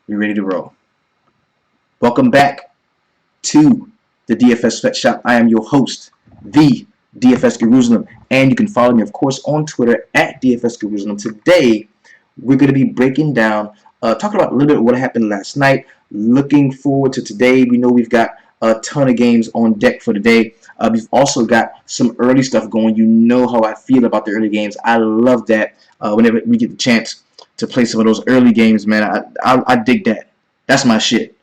We ready to roll. Welcome back to the DFS Sweatshop. I am your host, the DFS Jerusalem, and you can follow me, of course, on Twitter at DFS Jerusalem. Today, we're going to be breaking down, talking about a little bit of what happened last night. Looking forward to today. We know we've got a ton of games on deck for today. We've also got some early stuff going. You know how I feel about the early games. I love that whenever we get the chance to play some of those early games, man. I dig that. That's my shit.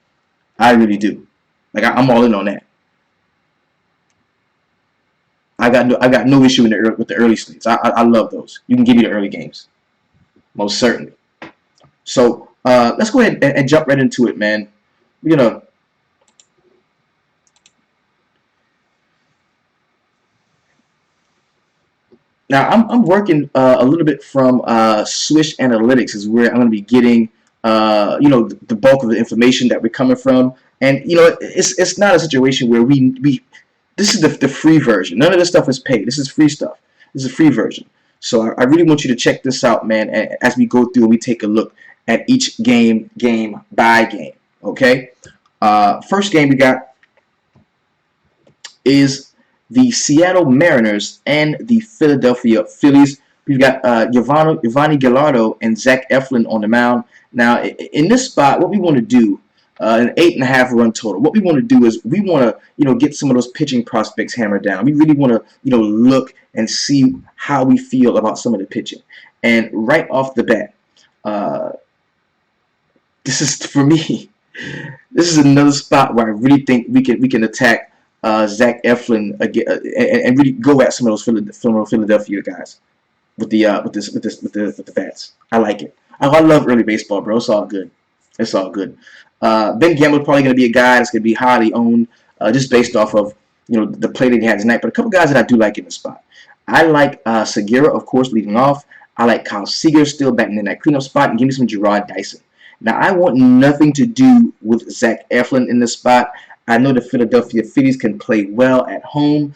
I really do. Like I'm all in on that. I got no issue with the early slates. I love those. You can give me the early games, most certainly. So let's go ahead and jump right into it, man. We're gonna now. I'm working a little bit from Swish Analytics, is where I'm gonna be getting the bulk of the information that we're coming from. And it's not a situation where we this is the free version. None of this stuff is paid. This is free stuff. This is a free version. So I really want you to check this out, man, as we go through and we take a look at each game by game. Okay? First game we got is the Seattle Mariners and the Philadelphia Phillies. We've got Yovani Gallardo and Zach Eflin on the mound. Now, in this spot, what we want to do, an 8.5 run total. What we want to do is we want to, get some of those pitching prospects hammered down. We really want to, look and see how we feel about some of the pitching. And right off the bat, this is for me. This is another spot where I really think we can attack Zach Eflin again and really go at some of those Philadelphia guys with the bats. I like it. I love early baseball, bro. It's all good. It's all good. Ben Gambler's probably going to be a guy that's going to be highly owned just based off of the play that he had tonight. But a couple guys that I do like in the spot. I like Segura, of course, leading off. I like Kyle Seager still batting in that cleanup spot, and give me some Gerard Dyson. Now, I want nothing to do with Zach Eflin in this spot. I know the Philadelphia Phillies can play well at home.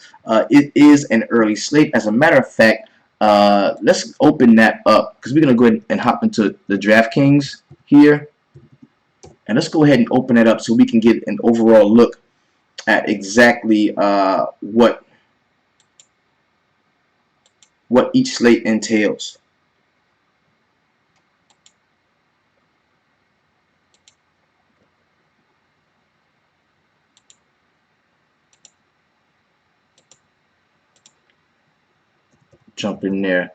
It is an early slate. As a matter of fact, let's open that up because we're going to go ahead and hop into the DraftKings here. And let's go ahead and open it up so we can get an overall look at exactly what each slate entails. Jump in there.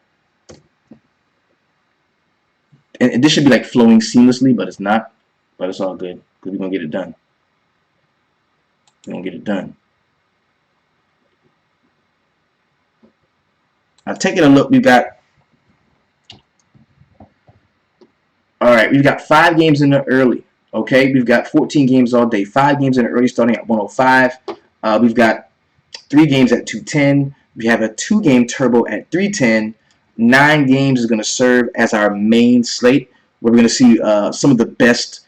And this should be like flowing seamlessly, but it's not. But it's all good because we're going to get it done. We're going to get it done. Now, taking a look, we've got... Alright, we've got 5 games in the early. Okay, we've got 14 games all day. 5 games in the early starting at 105. We've got 3 games at 210. We have a 2-game turbo at 310. 9 games is going to serve as our main slate, where we're going to see some of the best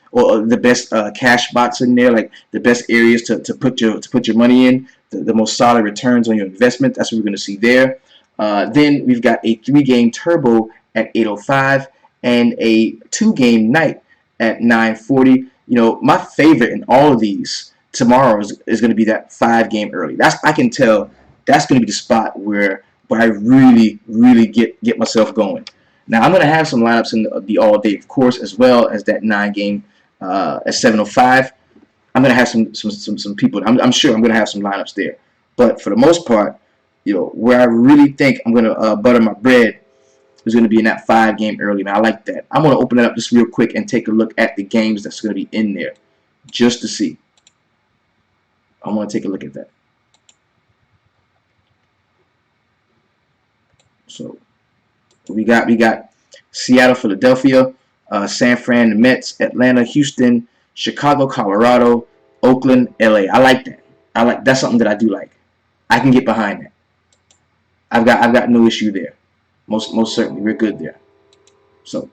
cash spots in there, like the best areas to put your money in, the most solid returns on your investment. That's what we're going to see there. Then we've got a 3-game turbo at 805 and a 2-game night at 940. My favorite in all of these tomorrow is going to be that 5-game early. I can tell that's going to be the spot where I really get myself going. Now I'm going to have some lineups in the all day, of course, as well as that 9-game at 705. I'm going to have some people. I'm sure I'm going to have some lineups there. But for the most part, where I really think I'm going to butter my bread is going to be in that 5-game early. Now I like that. I'm going to open it up just real quick and take a look at the games that's going to be in there, just to see. I'm going to take a look at that. So we got Seattle, Philadelphia, San Fran, the Mets, Atlanta, Houston, Chicago, Colorado, Oakland, LA. I like that. That's something that I do like. I can get behind that. I've got no issue there. Most certainly, we're good there. So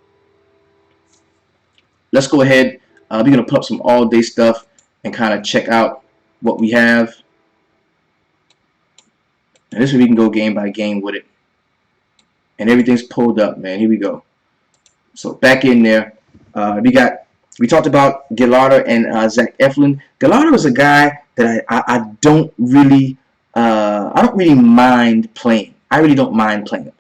let's go ahead. We're gonna put up some all-day stuff and kind of check out what we have. And this way we can go game by game with it. And everything's pulled up, man. Here we go. So back in there, we got We talked about Gallardo and Zach Eflin. Gallardo is a guy that I don't really mind playing. I really don't mind playing him.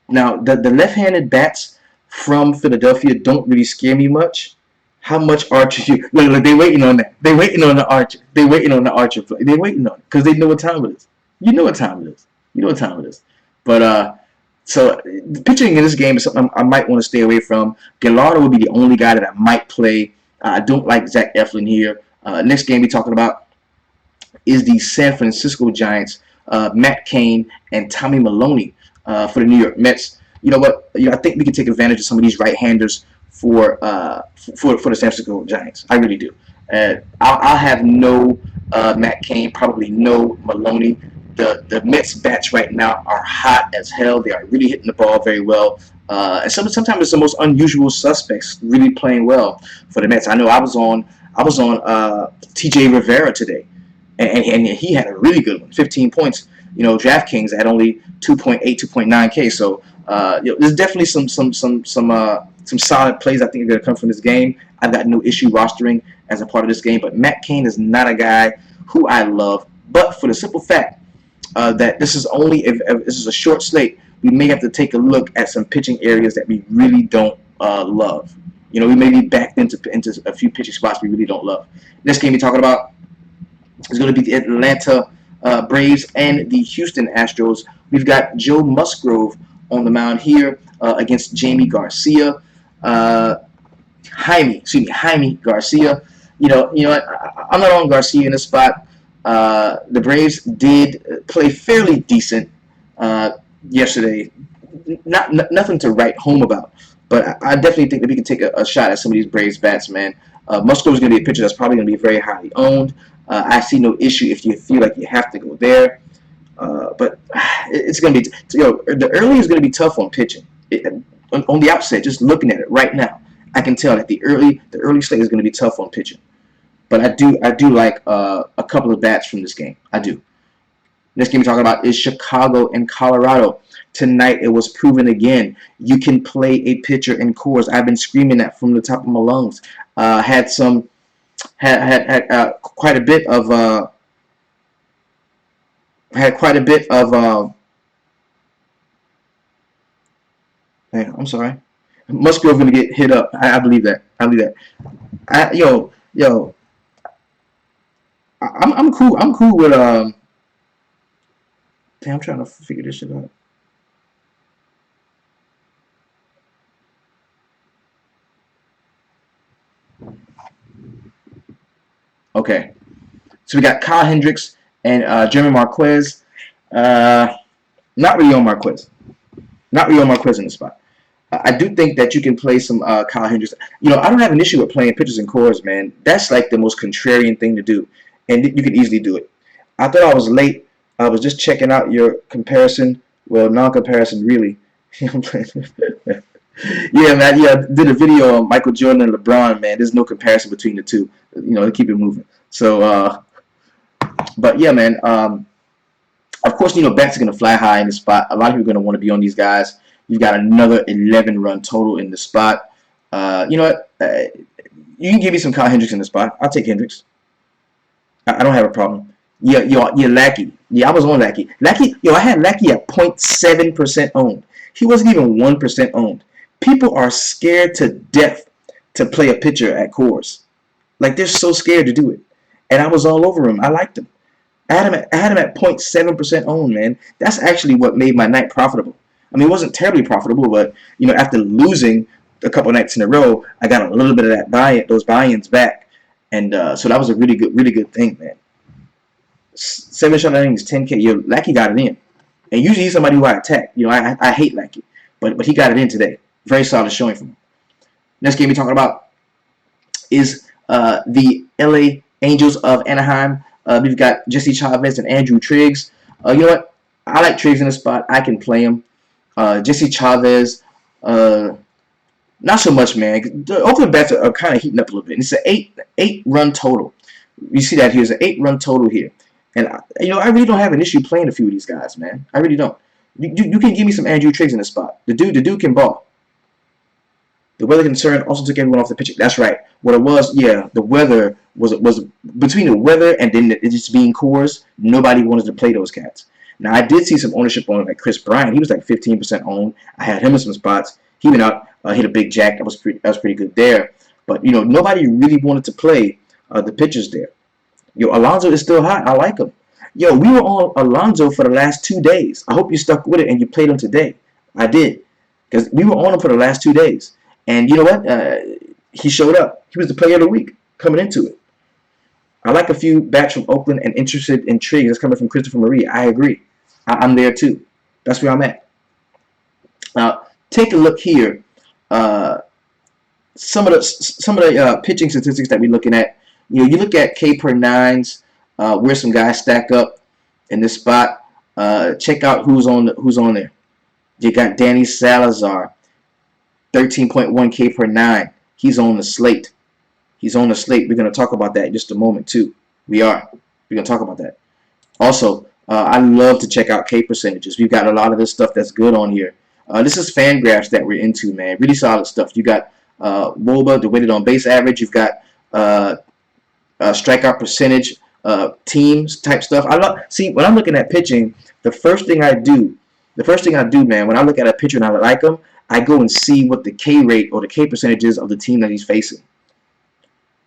Now the left-handed bats from Philadelphia don't really scare me much. How much Archer you look, they waiting on that. They waiting on the Archer. They waiting on the Archer play. They waiting on it because they know what time it is. You know what time it is. You know what time it is. But so pitching in this game is something I might want to stay away from. Gallardo would be the only guy that I might play. I don't like Zach Eflin here. Next game we're talking about is the San Francisco Giants. Matt Cain and Tommy Maloney for the New York Mets. You know what? I think we can take advantage of some of these right-handers for the San Francisco Giants. I really do. I'll have no Matt Cain, probably no Maloney. The Mets bats right now are hot as hell. They are really hitting the ball very well. And sometimes it's the most unusual suspects really playing well for the Mets. I know I was on TJ Rivera today, and he had a really good one, 15 points. You know, DraftKings had only 2.8, 2.9K. So there's definitely some solid plays I think are going to come from this game. I've got no issue rostering as a part of this game, but Matt Cain is not a guy who I love. But for the simple fact that this is only if this is a short slate, we may have to take a look at some pitching areas that we really don't love. You know, we may be backed into a few pitching spots we really don't love. Next game we're talking about is going to be the Atlanta Braves and the Houston Astros. We've got Joe Musgrove on the mound here against Jamie Garcia. Jaime Garcia. You know what? I'm not on Garcia in this spot. The Braves did play fairly decent yesterday. Nothing to write home about, but I definitely think that we can take a shot at some of these Braves bats, man. Musgrove is going to be a pitcher that's probably going to be very highly owned. I see no issue if you feel like you have to go there, but it's going to be the early is going to be tough on pitching. On the outset, just looking at it right now, I can tell that the early slate is going to be tough on pitching. But I do like a couple of bats from this game. I do. Next game we're talking about is Chicago and Colorado. Tonight it was proven again. You can play a pitcher in Coors. I've been screaming that from the top of my lungs. Had quite a bit of I'm sorry. Musgrove gonna get hit up. I believe that. I'm cool. I'm cool with damn, I'm trying to figure this shit out. Okay, so we got Kyle Hendricks and Jeremy Marquez. Not really on Marquez. Not really on Marquez in the spot. I do think that you can play some Kyle Hendricks. You know, I don't have an issue with playing pitchers in Coors, man. That's like the most contrarian thing to do, and you can easily do it. I thought I was late. I was just checking out your comparison. Well, non-comparison, really. Yeah, man. Yeah, I did a video on Michael Jordan and LeBron, man. There's no comparison between the two. You know, to keep it moving. So, but yeah, man. Of course, you know, bats are going to fly high in the spot. A lot of people are going to want to be on these guys. You've got another 11-run total in the spot. You know what? You can give me some Kyle Hendricks in the spot. I'll take Hendricks. I don't have a problem. Yeah, you're Lackey. Yeah, I was on Lackey. I had Lackey at 0.7% owned. He wasn't even 1% owned. People are scared to death to play a pitcher at Coors. Like, they're so scared to do it. And I was all over him. I liked him. I had him at 0.7% owned, man. That's actually what made my night profitable. I mean, it wasn't terribly profitable, but, you know, after losing a couple nights in a row, I got a little bit of those buy-ins back. And so that was a really good thing, man. 7 shot innings, 10K. Yo, Lackey got it in. And usually he's somebody who I attack. You know, I hate Lackey. But he got it in today. Very solid showing from him. Next game we're talking about is the LA Angels of Anaheim. We've got Jesse Chavez and Andrew Triggs. You know what? I like Triggs in the spot. I can play him. Jesse Chavez, not so much, man. The Oakland bats are kind of heating up a little bit. It's an 8-run total. You see that here? It's an 8-run total here. And, you know, I really don't have an issue playing a few of these guys, man. I really don't. You can give me some Andrew Triggs in the spot. The dude can ball. The weather concern also took everyone off the pitch. That's right. What it was, yeah, the weather was between the weather and then it just being Coors. Nobody wanted to play those cats. Now I did see some ownership on like Chris Bryant. He was like 15% owned. I had him in some spots. He went out, hit a big jack. That was pretty good there. But you know, nobody really wanted to play the pitchers there. Yo, Alonso is still hot. I like him. Yo, we were on Alonso for the last 2 days. I hope you stuck with it and you played him today. I did. Because we were on him for the last 2 days. And you know what? He showed up. He was the player of the week coming into it. I like a few bats from Oakland and intrigue that's coming from Christopher Marie. I agree. I'm there too. That's where I'm at. Now, take a look here. Some of the pitching statistics that we're looking at. You know, you look at K per nines, where some guys stack up in this spot. Check out who's on there. You got Danny Salazar, 13.1 K per nine. He's on the slate. He's on the slate. We're going to talk about that in just a moment too. We're going to talk about that. Also, I love to check out K percentages. We've got a lot of this stuff that's good on here. This is fan graphs that we're into, man. Really solid stuff. You got WOBA, the weighted on base average. You've got strikeout percentage, teams type stuff. See, when I'm looking at pitching, the first thing I do, man, when I look at a pitcher and I like him, I go and see what the K rate or the K percentage is of the team that he's facing.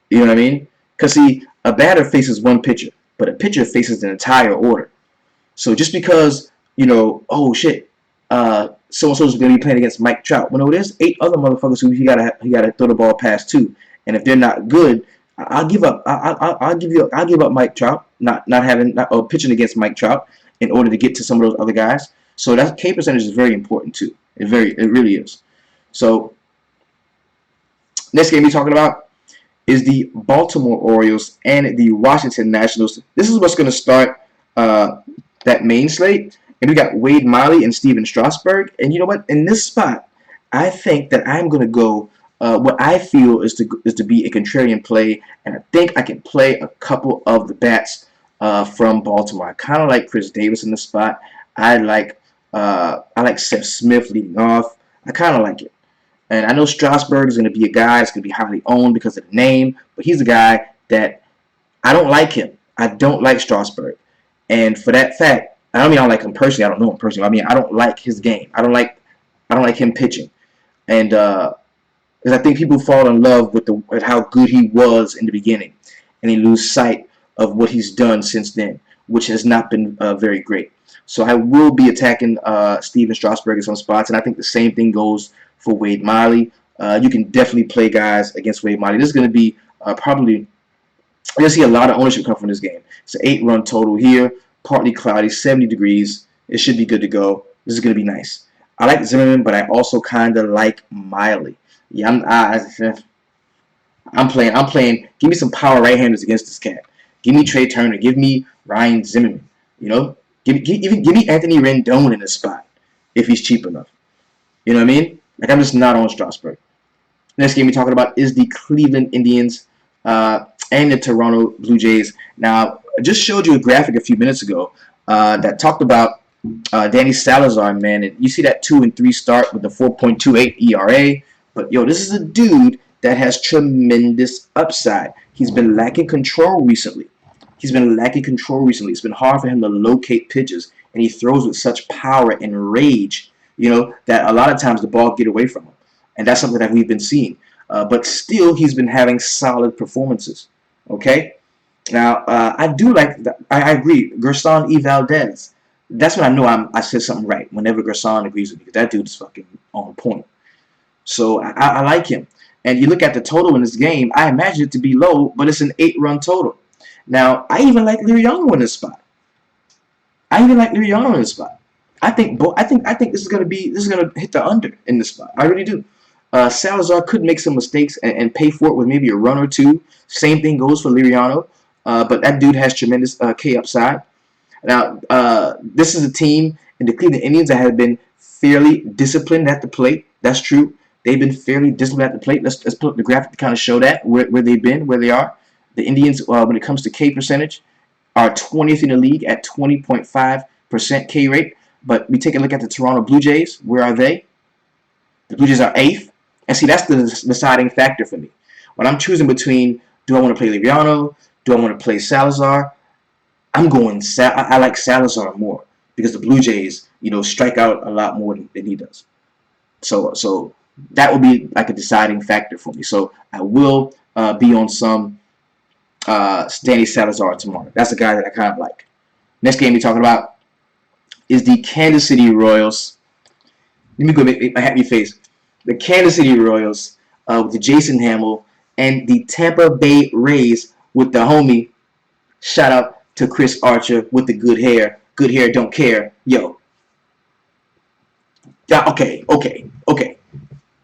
You know what I mean? Because, see, a batter faces one pitcher, but a pitcher faces an entire order. So just because, you know, oh, shit, so-and-so is going to be playing against Mike Trout. Well, no, there's 8 other motherfuckers who he gotta throw the ball past too. And if they're not good, I'll give up. I'll give up Mike Trout, not pitching against Mike Trout in order to get to some of those other guys. So that K percentage is very important too. It really is. So next game we're talking about is the Baltimore Orioles and the Washington Nationals. This is what's going to start that main slate. And we got Wade Miley and Steven Strasburg. And you know what? In this spot, I think that I'm going to go what I feel is to be a contrarian play. And I think I can play a couple of the bats from Baltimore. I kind of like Chris Davis in this spot. I like Seth Smith leading off. I kind of like it. And I know Strasburg is going to be a guy that's going to be highly owned because of the name. But he's a guy that I don't like him. I don't like Strasburg. And for that fact, I don't mean I don't like him personally. I don't know him personally. I mean, I don't like his game. I don't like him pitching. And because I think people fall in love with how good he was in the beginning. And they lose sight of what he's done since then, which has not been very great. So I will be attacking Steven Strasburg in some spots. And I think the same thing goes for Wade Miley. You can definitely play guys against Wade Miley. This is going to be probably, you're going to see a lot of ownership come from this game. It's an 8-run total here. Partly cloudy, 70 degrees. It should be good to go. This is going to be nice. I like Zimmerman, but I also kind of like Miley. Yeah, I'm playing. Give me some power right-handers against this cat. Give me Trey Turner. Give me Ryan Zimmerman. You know, give me Anthony Rendon in this spot if he's cheap enough. You know what I mean? Like, I'm just not on Strasburg. Next game we're talking about is the Cleveland Indians and the Toronto Blue Jays. Now, I just showed you a graphic a few minutes ago that talked about Danny Salazar, man. And you see that 2 and 3 start with the 4.28 ERA. But, yo, this is a dude that has tremendous upside. He's been lacking control recently. It's been hard for him to locate pitches. And he throws with such power and rage, you know, that a lot of times the ball get away from him. And that's something that we've been seeing. But still, he's been having solid performances. Okay? Now, I do like, I agree, Gerson E. Valdez. That's when I know I said something right, whenever Gerson agrees with me. Because that dude is fucking on point. So, I like him. And you look at the total in this game, I imagine it to be low, but it's an 8-run total. Now, I even like Liriano in this spot. I think this is gonna hit the under in this spot. I really do. Salazar could make some mistakes and pay for it with maybe a run or two. Same thing goes for Liriano. But that dude has tremendous K upside. Now, this is a team in the Cleveland Indians that have been fairly disciplined at the plate. That's true. They've been fairly disciplined at the plate. Let's put up the graphic to kind of show that, where they've been, where they are. The Indians, when it comes to K percentage, are 20th in the league at 20.5% K rate. But we take a look at the Toronto Blue Jays. Where are they? The Blue Jays are 8th And see, that's the deciding factor for me. When I'm choosing between, do I want to play Liriano? Do I want to play Salazar? I'm going, I like Salazar more because the Blue Jays, strike out a lot more than he does. So that would be like a deciding factor for me. So I will be on some Danny Salazar tomorrow. That's a guy that I kind of like. Next game we're talking about is the Kansas City Royals. Let me go make my happy face. The Kansas City Royals with the Jason Hamill and the Tampa Bay Rays with the homie. Shout out to Chris Archer with the good hair. Good hair, don't care. Yo. Yeah, okay. All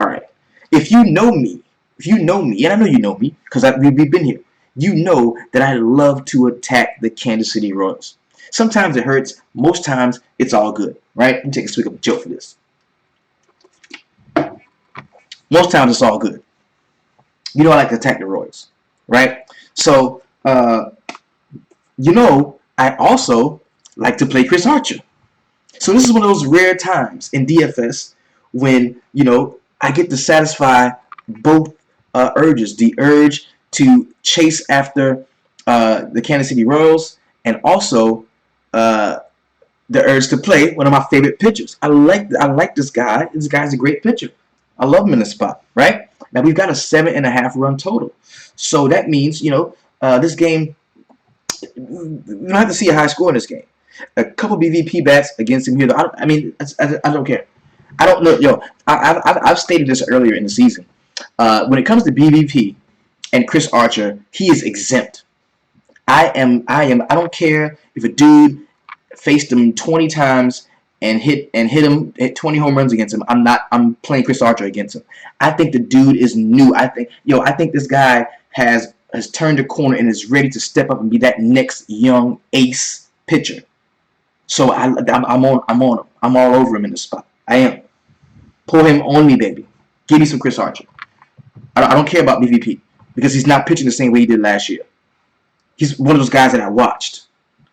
right. If you know me, and I know you know me because we've been here, you know that I love to attack the Kansas City Royals. Sometimes it hurts. Most times it's all good, right? Let me take a swig of Joe for this. Most times it's all good. I like to attack the Royals, right? So, I also like to play Chris Archer. So this is one of those rare times in DFS when, I get to satisfy both urges. The urge to chase after the Kansas City Royals and also the urge to play one of my favorite pitchers. I like this guy. This guy's a great pitcher. I love him in the spot, right? Now we've got a 7.5 run total. So that means, this game, we don't have to see a high score in this game. A couple BVP bats against him here. I don't care. I don't know. Yo, I've stated this earlier in the season. When it comes to BVP and Chris Archer, he is exempt. I don't care if a dude faced him 20 times and hit 20 home runs against him. I'm playing Chris Archer against him. I think the dude is new. I think this guy has turned a corner and is ready to step up and be that next young ace pitcher. So I'm on him. I'm all over him in the spot. I am. Pull him on me, baby. Give me some Chris Archer. I don't care about BVP because he's not pitching the same way he did last year. He's one of those guys that I watched.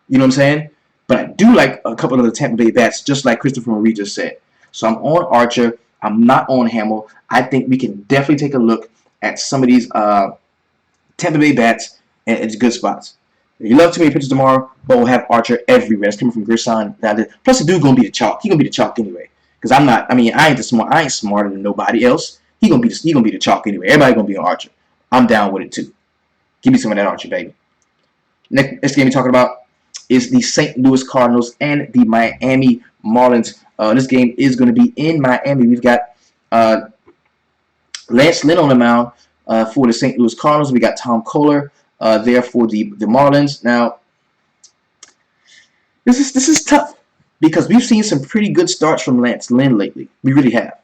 You know what I'm saying? But I do like a couple of the Tampa Bay bats, just like Christopher Marie just said. So I'm on Archer. I'm not on Hamill. I think we can definitely take a look at some of these Tampa Bay bats and it's good spots. You love too many pitchers tomorrow, but we'll have Archer everywhere. It's coming from Gerson. Plus, the dude gonna be the chalk. He gonna be the chalk anyway. Because I'm not. I ain't the smart. I ain't smarter than nobody else. He gonna be the chalk anyway. Everybody gonna be an Archer. I'm down with it too. Give me some of that Archer, baby. Next game we're talking about is the St. Louis Cardinals and the Miami Marlins. This game is going to be in Miami. We've got Lance Lynn on the mound for the St. Louis Cardinals. We got Tom Kohler there for the Marlins. Now, this is tough because we've seen some pretty good starts from Lance Lynn lately. We really have.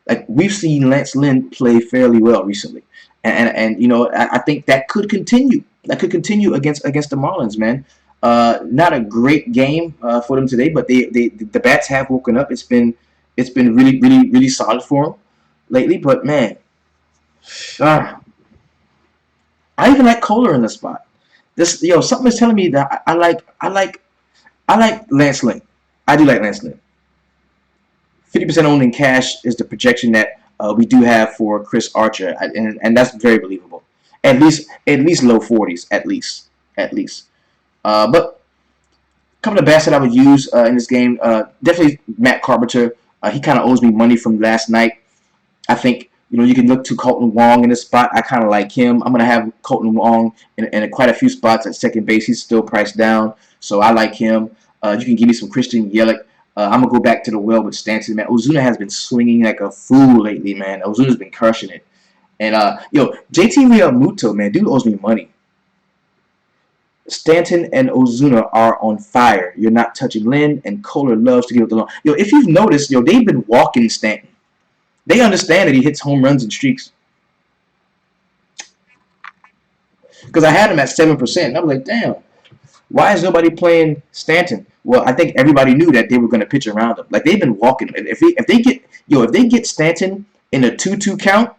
Like we've seen Lance Lynn play fairly well recently, and I think that could continue. That could continue against the Marlins, man. Not a great game for them today, but the bats have woken up. It's been really solid for them lately. But man, I even like Kohler in the spot. Something is telling me that I like Lance Lynn. I do like Lance Lynn. 50% owned in cash is the projection that we do have for Chris Archer, and that's very believable. At least low 40s, at least. But a couple of bats that I would use in this game, definitely Matt Carpenter. He kind of owes me money from last night. I think you can look to Colton Wong in this spot. I kind of like him. I'm going to have Colton Wong in quite a few spots at second base. He's still priced down, so I like him. You can give me some Christian Yelich. I'm going to go back to the well with Stanton, man. Ozuna has been swinging like a fool lately, man. Ozuna's been crushing it. And, JT Realmuto, man, dude owes me money. Stanton and Ozuna are on fire. You're not touching Lynn, and Kohler loves to give it the long. If you've noticed, they've been walking Stanton. They understand that he hits home runs and streaks. Because I had him at 7%, and I was like, damn, why is nobody playing Stanton? Well, I think everybody knew that they were going to pitch around him. Like, they've been walking. If they get Stanton in a 2-2 count,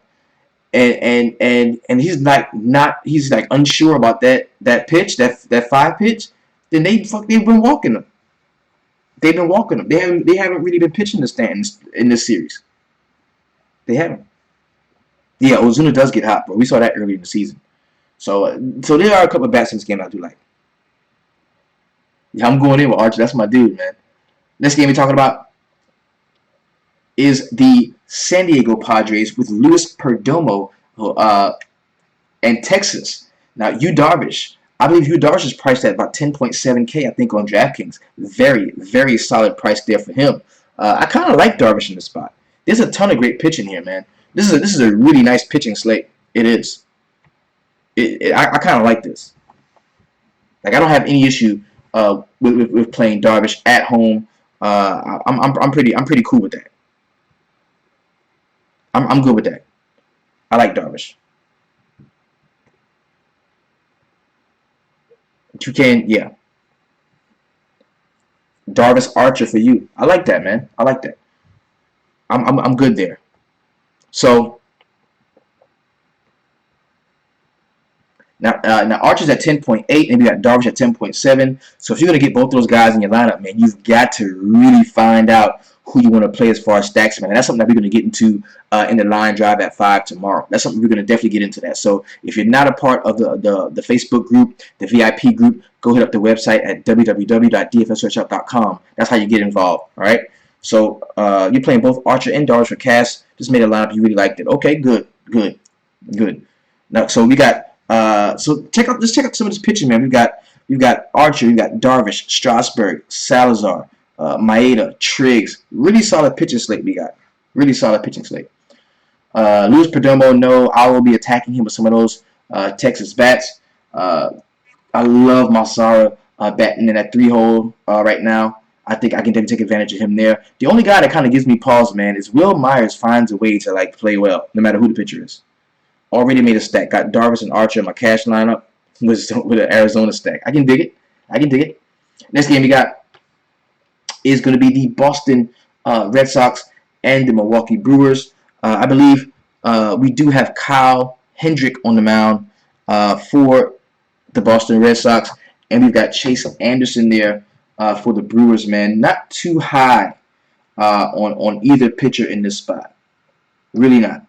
and he's like unsure about that pitch, that 5 pitch, then they've been walking him. They've been walking him. They haven't really been pitching the Stantons in this series. They haven't. Yeah, Ozuna does get hot, bro. We saw that early in the season. So there are a couple of bats in this game I do like. Yeah, I'm going in with Archer. That's my dude, man. Next game we're talking about is the San Diego Padres with Luis Perdomo and Texas. Now, Yu Darvish. I believe Yu Darvish is priced at about 10.7K, I think, on DraftKings. Very, very solid price there for him. I kind of like Darvish in this spot. There's a ton of great pitching here, man. This is a really nice pitching slate. It is. I kind of like this. Like, I don't have any issue with playing Darvish at home. I'm pretty cool with that. I'm good with that. I like Darvish. You can, yeah. Darvish Archer for you. I like that, man. I like that. I'm good there. So now Archer's at 10.8, and we got Darvish at 10.7. So if you're gonna get both those guys in your lineup, man, you've got to really find out who you want to play as far as stacks, man. And that's something that we're gonna get into in the line drive at 5 tomorrow. That's something we're gonna definitely get into that. So if you're not a part of the Facebook group, the VIP group, go hit up the website at www.dfssearchup.com. That's how you get involved. All right. So you're playing both Archer and Darvish for cash. Just made a lineup. You really liked it. Okay, good. Now, so we got. So check out some of this pitching, man. We've got Archer, we've got Darvish, Strasburg, Salazar, Maeda, Triggs. Really solid pitching slate we got. Really solid pitching slate. Luis Perdomo, no, I will be attacking him with some of those Texas bats. I love Masara batting in that 3-hole right now. I think I can definitely take advantage of him there. The only guy that kind of gives me pause, man, is Will Myers finds a way to like play well, no matter who the pitcher is. Already made a stack. Got Darvish and Archer in my cash lineup with an Arizona stack. I can dig it. Next game we got is going to be the Boston Red Sox and the Milwaukee Brewers. I believe we do have Kyle Hendrick on the mound for the Boston Red Sox, and we've got Chase Anderson there for the Brewers, man. Not too high on either pitcher in this spot. Really not.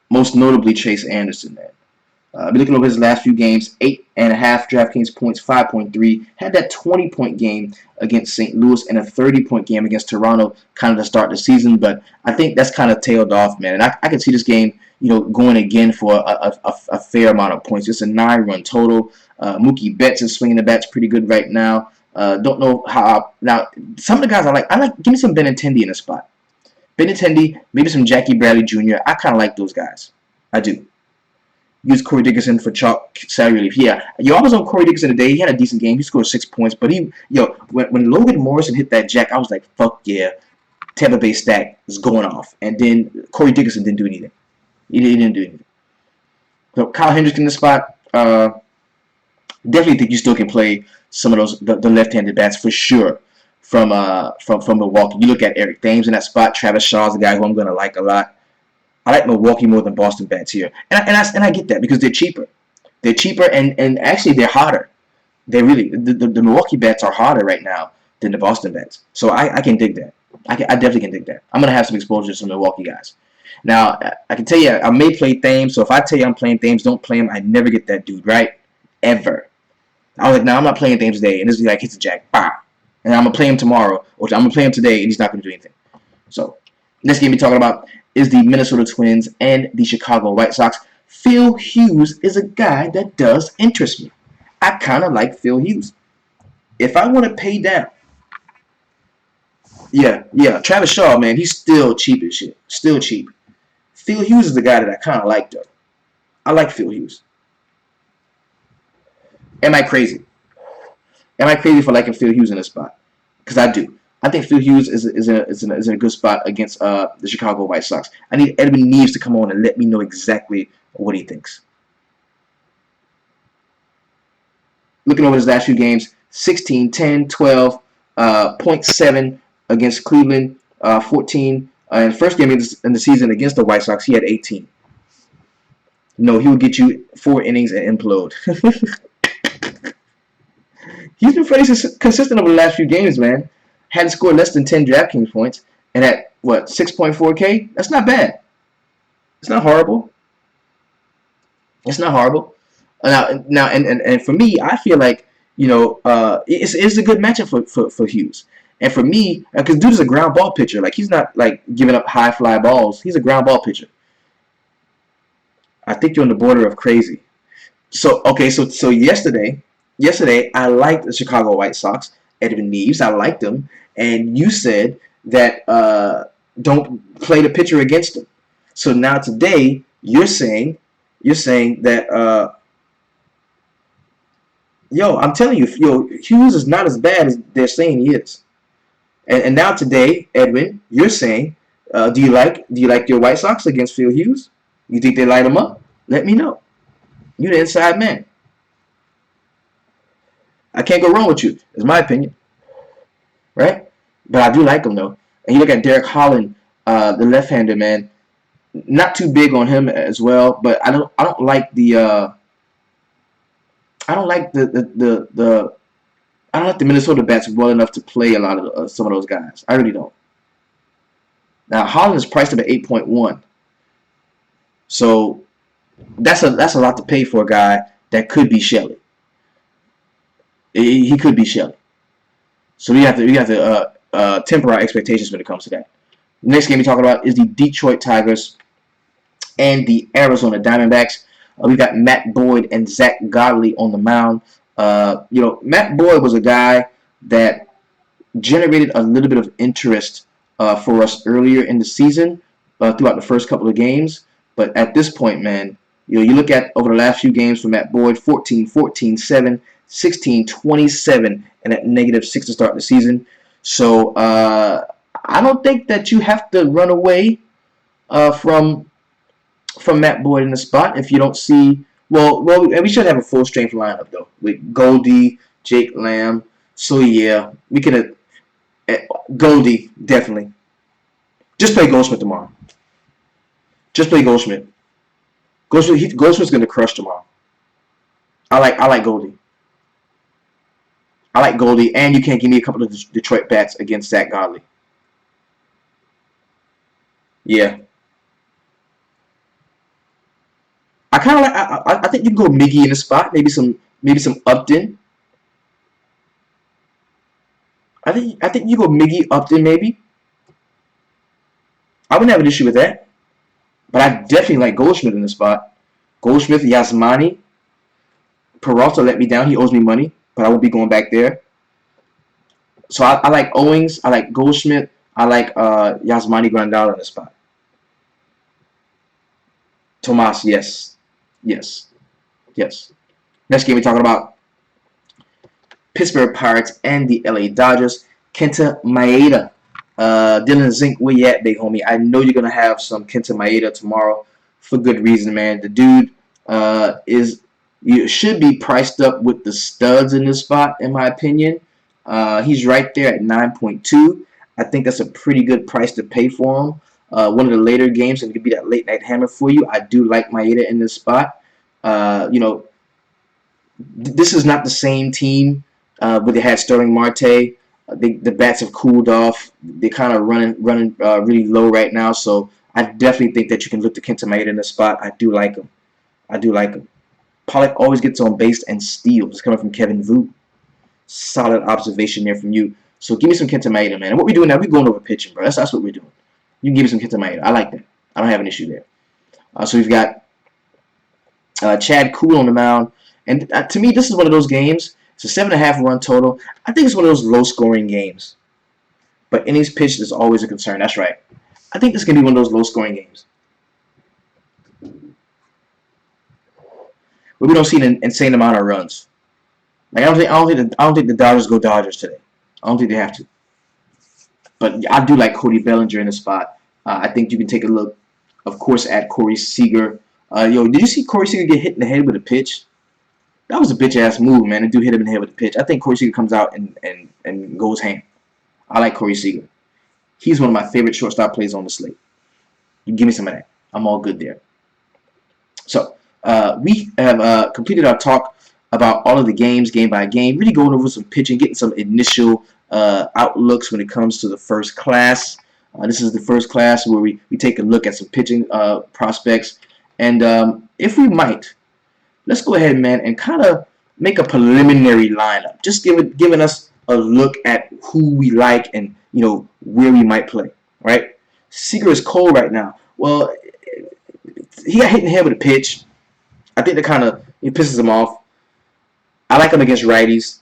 Most notably Chase Anderson, man. Be looking over his last few games, 8.5 DraftKings points, 5.3. Had that 20-point game against St. Louis and a 30-point game against Toronto kind of to start the season, but I think that's kind of tailed off, man. And I can see this game, going again for a fair amount of points. It's a 9-run total. Mookie Betts is swinging the bats pretty good right now. Don't know how. Now, some of the guys I like, give me some Benintendi in the spot. Benintendi, maybe some Jackie Bradley Jr. I kind of like those guys. I do. Use Corey Dickerson for chalk salary relief. Yeah, I was on Corey Dickerson today. He had a decent game. He scored 6 points. But when Logan Morrison hit that jack, I was like, fuck yeah. Tampa Bay stack is going off. And then Corey Dickerson didn't do anything. He didn't do anything. So Kyle Hendricks in the spot. Definitely think you still can play some of those the left-handed bats for sure. From Milwaukee. You look at Eric Thames in that spot. Travis Shaw's a guy who I'm going to like a lot. I like Milwaukee more than Boston bats here. And I get that because they're cheaper. They're cheaper and actually they're hotter. They really, the Milwaukee bats are harder right now than the Boston bats. So I can dig that. I definitely can dig that. I'm going to have some exposure to some Milwaukee guys. Now, I can tell you, I may play Thames. So if I tell you I'm playing Thames, don't play him. I never get that dude, right? Ever. I was like, no, I'm not playing Thames today. And this is like, hits a jack. Bah. And I'm going to play him tomorrow, or I'm going to play him today, and he's not going to do anything. So, next game we're talking about is the Minnesota Twins and the Chicago White Sox. Phil Hughes is a guy that does interest me. I kind of like Phil Hughes. If I want to pay down, yeah, Travis Shaw, man, he's still cheap as shit. Still cheap. Phil Hughes is the guy that I kind of like, though. I like Phil Hughes. Am I crazy? Am I crazy for liking Phil Hughes in this spot? Because I do. I think Phil Hughes is in a good spot against the Chicago White Sox. I need Edwin Neves to come on and let me know exactly what he thinks. Looking over his last few games, 16, 10, 12, 0.7 against Cleveland, 14. And first game in the season against the White Sox, he had 18. No, he would get you 4 innings and implode. He's been pretty consistent over the last few games, man. Hadn't scored less than 10 DraftKings points. And at, 6.4K? That's not bad. It's not horrible. It's not horrible. And for me, I feel like it's a good matchup for Hughes. And for me, because dude is a ground ball pitcher, like he's not like giving up high fly balls. He's a ground ball pitcher. I think you're on the border of crazy. So okay, so yesterday I liked the Chicago White Sox, Edwin Neves. I liked them, and you said that don't play the pitcher against them. So now today you're saying that yo, I'm telling you, yo, Hughes is not as bad as they're saying he is. And now today, Edwin, you're saying, do you like your White Sox against Phil Hughes? You think they light him up? Let me know. You're the inside man. I can't go wrong with you. It's my opinion, right? But I do like him though. And you look at Derek Holland, the left-hander man. Not too big on him as well, but I don't like the I don't like the I don't like the Minnesota bats well enough to play a lot of some of those guys. I really don't. Now Holland is priced up at 8.1, so that's a lot to pay for a guy that could be Shelley. He could be Shelley. So we have to temper our expectations when it comes to that. Next game we're talking about is the Detroit Tigers and the Arizona Diamondbacks. We've got Matt Boyd and Zach Godley on the mound. Matt Boyd was a guy that generated a little bit of interest for us earlier in the season throughout the first couple of games. But at this point, man, you look at over the last few games for Matt Boyd, 14, 14, 7, 16, 27, and at -6 to start the season. So I don't think that you have to run away from Matt Boyd in the spot if you don't see. And we should have a full strength lineup though with Goldie, Jake Lamb. So yeah, we could Goldie definitely. Just play Goldschmidt tomorrow. Just play Goldschmidt. Goldschmidt's gonna crush tomorrow. I like Goldie. I like Goldie, and you can't give me a couple of Detroit bats against Zach Godley. Yeah. I kind of like. I think you can go Miggy in the spot. Maybe some Upton. I think you go Miggy Upton maybe. I wouldn't have an issue with that. But I definitely like Goldschmidt in the spot. Goldschmidt, Yasmani, Peralta let me down. He owes me money, but I won't be going back there. So I like Owings. I like Goldschmidt. I like Yasmani Grandal in the spot. Tomas, yes. Yes. Yes. Next game we're talking about Pittsburgh Pirates and the LA Dodgers. Kenta Maeda. Dylan Zink, where you at, big homie? I know you're going to have some Kenta Maeda tomorrow for good reason, man. The dude should be priced up with the studs in this spot, in my opinion. He's right there at 9.2. I think that's a pretty good price to pay for him. One of the later games, and it could be that late night hammer for you. I do like Maeda in this spot. This is not the same team where they had Sterling Marte. The bats have cooled off. They're kind of running really low right now. So I definitely think that you can look to Kenta Maeda in this spot. I do like him. Pollock always gets on base and steals. Coming from Kevin Vu. Solid observation there from you. So give me some Kenta Maeda, man. And what we're doing now, we're going over pitching, bro. That's what we're doing. You can give me some Kenta Maeda. I like that. I don't have an issue there. So we've got Chad Kuhl on the mound. And to me, this is one of those games. It's a 7.5 run total. I think it's one of those low-scoring games. But innings pitched is always a concern. That's right. I think this is going to be one of those low-scoring games. But we don't see an insane amount of runs. Like I don't think the Dodgers go Dodgers today. I don't think they have to. But I do like Cody Bellinger in the spot. I think you can take a look, of course, at Corey Seager. Did you see Corey Seager get hit in the head with a pitch? That was a bitch-ass move, man. The dude hit him in the head with a pitch. I think Corey Seager comes out and goes ham. I like Corey Seager. He's one of my favorite shortstop plays on the slate. You give me some of that. I'm all good there. So, we have completed our talk about all of the games, game by game, really going over some pitching, getting some initial outlooks when it comes to the first class. This is the first class where we take a look at some pitching prospects. And if we might, let's go ahead, man, and kind of make a preliminary lineup. Just giving us a look at who we like and, you know, where we might play, right? Seager is cold right now. Well, he got hit in the head with a pitch. I think that kind of it pisses him off. I like him against righties.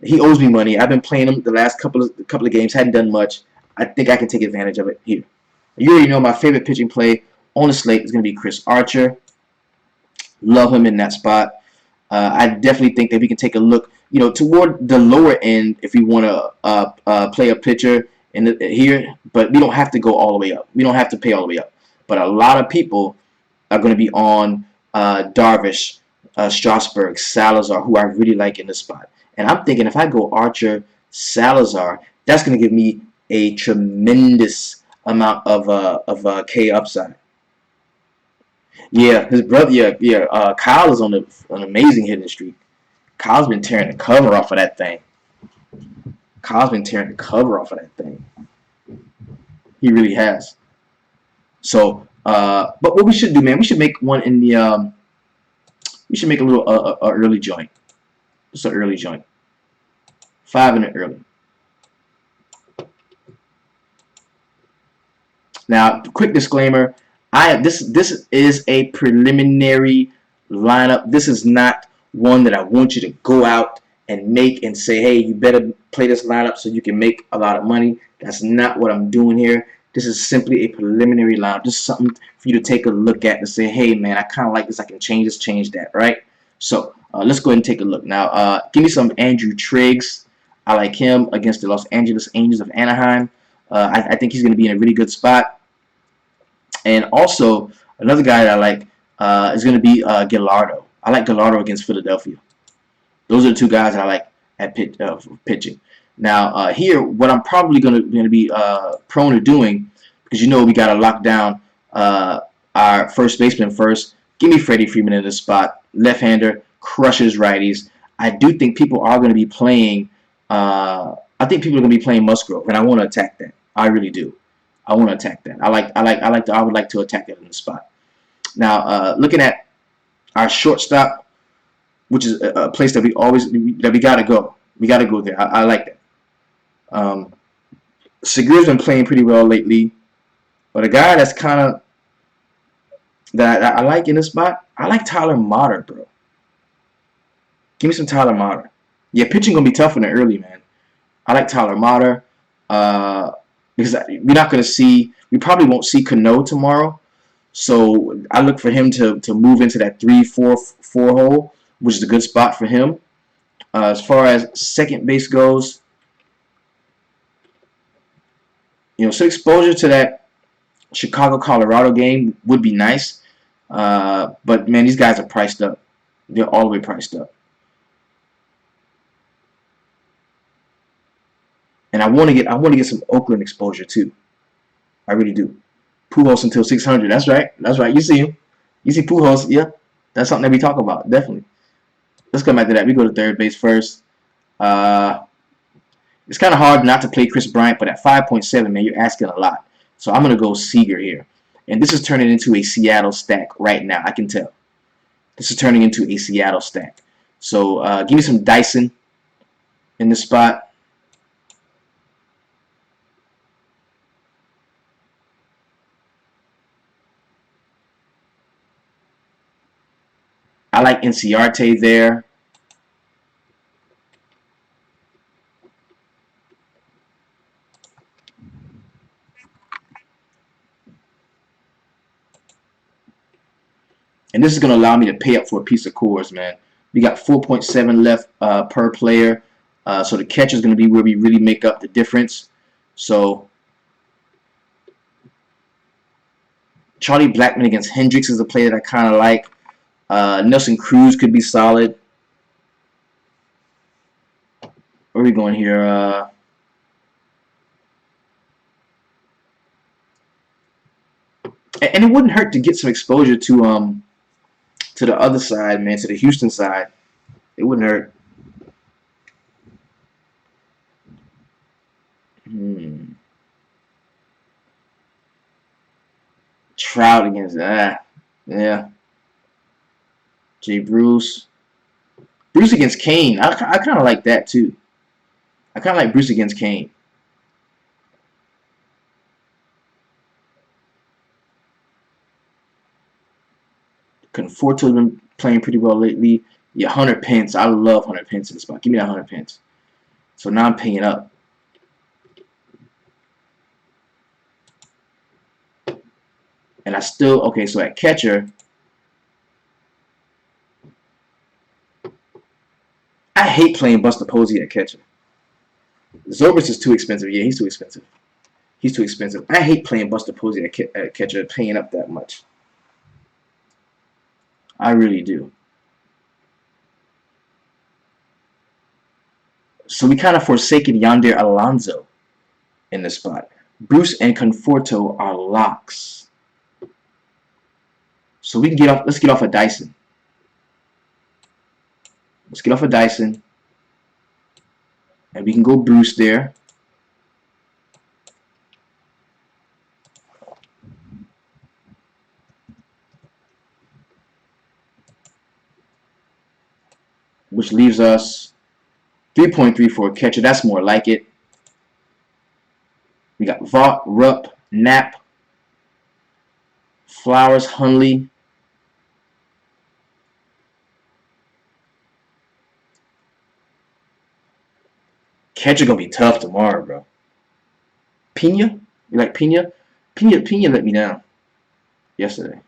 He owes me money. I've been playing him the last couple of games. Hadn't done much. I think I can take advantage of it here. You already know my favorite pitching play on the slate is going to be Chris Archer. Love him in that spot. I definitely think that we can take a look, you know, toward the lower end if we want to play a pitcher here, but we don't have to go all the way up. We don't have to pay all the way up. But a lot of people are going to be on Darvish, Strasburg, Salazar, who I really like in this spot. And I'm thinking if I go Archer, Salazar, that's going to give me a tremendous amount of K upside. Yeah, his brother. Yeah. Kyle is on an amazing hitting streak. Kyle's been tearing the cover off of that thing. Kyle's been tearing the cover off of that thing. He really has. So, but what we should do, man, we should make one in the. We should make a little early joint. Just an early joint. 5 in the early. Now, quick disclaimer. This is a preliminary lineup. This is not one that I want you to go out and make and say, hey, you better play this lineup so you can make a lot of money. That's not what I'm doing here. This is simply a preliminary lineup. Just something for you to take a look at and say, hey, man, I kind of like this. I can change this, change that, right? So let's go ahead and take a look. Now, give me some Andrew Triggs. I like him against the Los Angeles Angels of Anaheim. I think he's going to be in a really good spot. And also, another guy that I like is going to be Gallardo. I like Gallardo against Philadelphia. Those are the two guys that I like at pitching. Now, here, what I'm probably going to be prone to doing, because you know we got to lock down our first baseman first. Give me Freddie Freeman in this spot. Left-hander, crushes righties. I do think people are going to be playing. I think people are going to be playing Musgrove, and I want to attack that. I really do. I want to attack that. I would like to attack that in the spot. Now, looking at our shortstop, which is a place that we gotta go. We gotta go there. I like that. Segura's been playing pretty well lately, but a guy that's kind of that I like in this spot, I like Tyler Motter, bro. Give me some Tyler Motter. Yeah, pitching gonna be tough in the early, man. I like Tyler Motter. Because we're not going to see, we probably won't see Cano tomorrow. So I look for him to move into that 3-4 hole, which is a good spot for him. As far as second base goes, you know, so exposure to that Chicago-Colorado game would be nice. But, man, these guys are priced up. They're all the way priced up. And I want to get some Oakland exposure too. I really do. Pujols until 600. That's right. That's right. You see him. You see Pujols. Yeah, that's something that we talk about. Definitely. Let's come back to that. We go to third base first. It's kind of hard not to play Chris Bryant, but at 5.7, man, you're asking a lot. So I'm gonna go Seager here, and this is turning into a Seattle stack right now. I can tell. This is turning into a Seattle stack. So give me some Dyson in the spot. I like Inciarte there. And this is going to allow me to pay up for a piece of Coors, man. We got 4.7 left per player. So the catch is going to be where we really make up the difference. So Charlie Blackmon against Hendricks is a player that I kind of like. Nelson Cruz could be solid. Where are we going here? And it wouldn't hurt to get some exposure to the other side, man, to the Houston side. It wouldn't hurt. Trout against that. Yeah. Jay Bruce. Bruce against Kane. I kind of like that too. I kind of like Bruce against Kane. Conforto's been playing pretty well lately. Yeah, 100 pence. I love 100 pence in the spot. Give me that 100 pence. So now I'm paying up. And I still, okay, so at catcher, I hate playing Buster Posey at catcher. Zobrist is too expensive. Yeah, he's too expensive. He's too expensive. I hate playing Buster Posey at catcher, paying up that much. I really do. So we kind of forsaken Yonder Alonso in the spot. Bruce and Conforto are locks. So we can get off. Let's get off of Dyson. Let's get off of Dyson. And we can go Bruce there. Which leaves us 3.34 catcher. That's more like it. We got Vaught, Rupp, Knapp, Flowers, Hundley. Catcher gonna be tough tomorrow, bro. Pena? You like Pena? Pena let me down yesterday.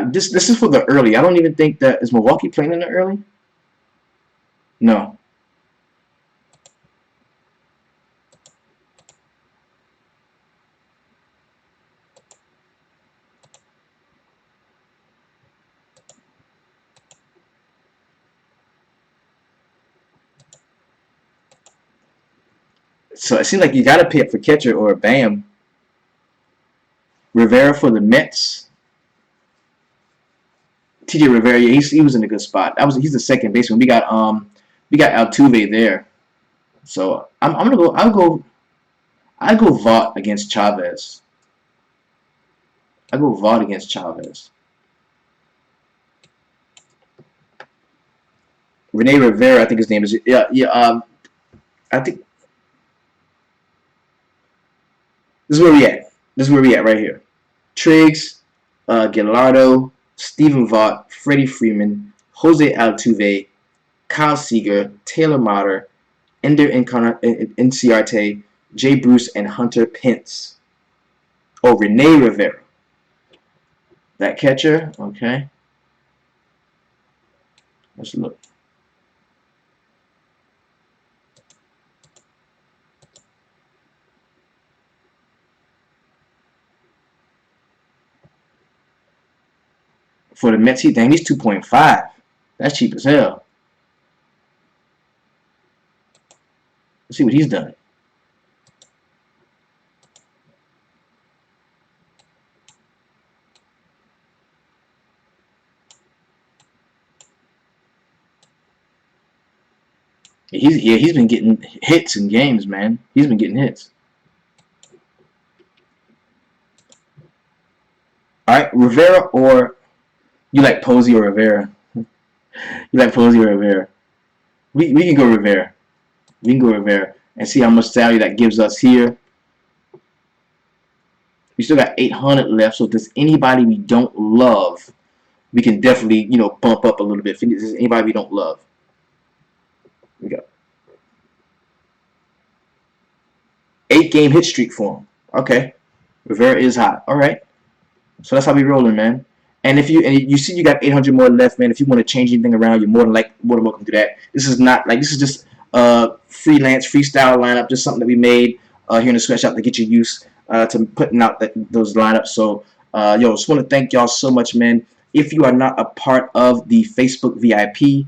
This is for the early. I don't even think that is Milwaukee playing in the early. No. So it seems like you got to pay up for catcher or Bam. Rivera for the Mets. TJ Rivera, yeah, he was in a good spot. He's the second baseman. We got Altuve there. So I'm gonna go. I'll go Vaught against Chavez. I go Vaught against Chavez. Rene Rivera, I think his name is. Yeah. I think this is where we at. This is where we at right here. Triggs, Gallardo, Stephen Vaught, Freddie Freeman, Jose Altuve, Kyle Seager, Taylor Motter, Ender Inciarte, Jay Bruce, and Hunter Pence. Oh, Rene Rivera. That catcher, okay. Let's look. For the Mets, he's 2.5. That's cheap as hell. Let's see what he's done. He's been getting hits in games, man. He's been getting hits. All right, Rivera or you like Posey or Rivera? You like Posey or Rivera? We can go Rivera. We can go Rivera and see how much salary that gives us here. We still got 800 left, so if there's anybody we don't love, we can definitely, bump up a little bit. If there's anybody we don't love. We got 8-game hit streak for him. Okay. Rivera is hot. All right. So that's how we rolling, man. And if you see you got 800 more left, man. If you want to change anything around, you're more than welcome to do that. This is just freelance freestyle lineup, just something that we made here in the sweatshop to get you used to putting out those lineups. So just want to thank y'all so much, man. If you are not a part of the Facebook VIP,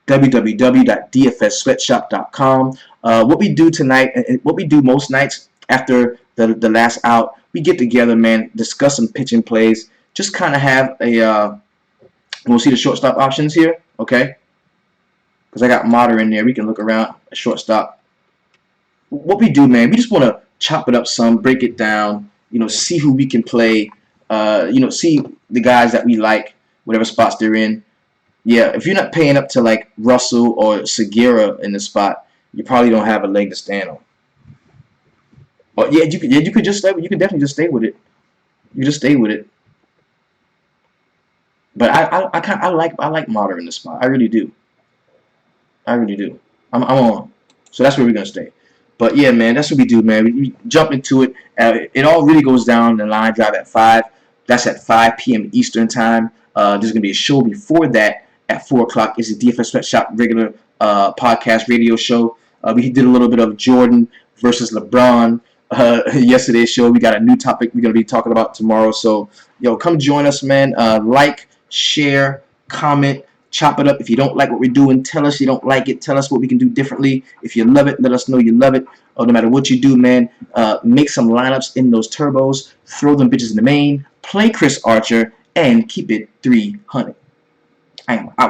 www.dfssweatshop.com. What we do tonight, and what we do most nights after the last out, we get together, man, discuss some pitching plays, just kind of have a, we'll see the shortstop options here, okay? Because I got Motter in there. We can look around at shortstop. What we do, man, we just want to chop it up some, break it down, see who we can play, see the guys that we like, whatever spots they're in. Yeah, if you're not paying up to like Russell or Segura in the spot, you probably don't have a leg to stand on. But yeah, you could just stay. You could definitely just stay with it. You just stay with it. But I like Mater in the spot. I really do. I really do. I'm on. So that's where we're gonna stay. But yeah, man, that's what we do, man. We jump into it. It all really goes down the line drive at 5. That's at 5 p.m. Eastern time. There's gonna be a show before that at 4 o'clock. It's a DFS Sweatshop regular podcast radio show. We did a little bit of Jordan versus LeBron yesterday's show. We got a new topic we're gonna be talking about tomorrow. So come join us, man. Like, share, comment. Chop it up. If you don't like what we're doing, tell us you don't like it. Tell us what we can do differently. If you love it, let us know you love it. No matter what you do, man, make some lineups in those turbos. Throw them bitches in the main. Play Chris Archer and keep it 300. I am out.